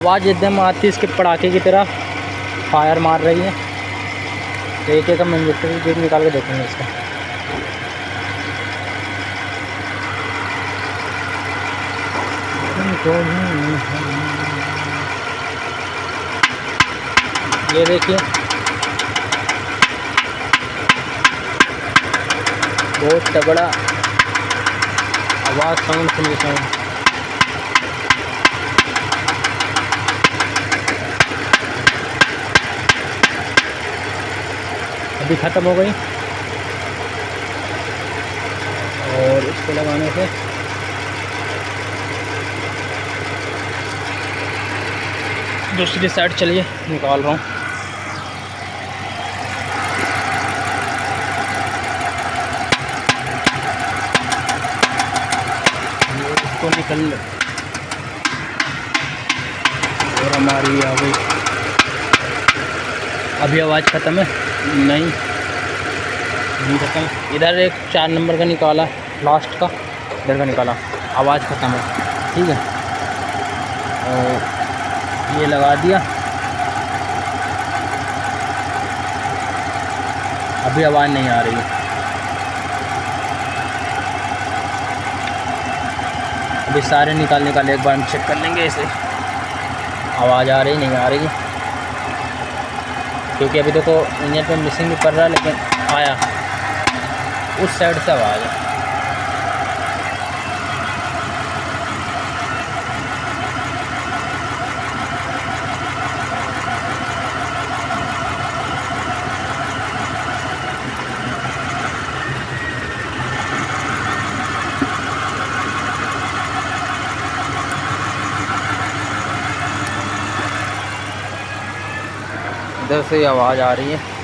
आवाज़ एकदम आती है इसके पटाखे की तरह, फायर मार रही है। एक एक हम इंजेक्टर की गेट निकाल के देखेंगे इसका। ये देखिए बहुत तगड़ा आवाज़, साउंड सुनिए साउंड। अभी ख़त्म हो गई और इसको लगाने से दूसरी साइड चलिए निकाल रहा हूँ। इसको निकल और हमारी आ गई। अभी आवाज़ ख़त्म है? नहीं ख़त्म। इधर एक 4 नंबर का निकाला, लास्ट का इधर का निकाला, आवाज़ ख़त्म है। ठीक है, और ये लगा दिया। अभी आवाज़ नहीं आ रही है। अभी सारे निकाल एक बार हम चेक कर लेंगे इसे, आवाज़ आ रही नहीं आ रही है। क्योंकि अभी देखो इंजन पे मिसिंग भी कर रहा है, लेकिन आया उस साइड से आवाज़ है। इधर से आवाज़ आ रही है।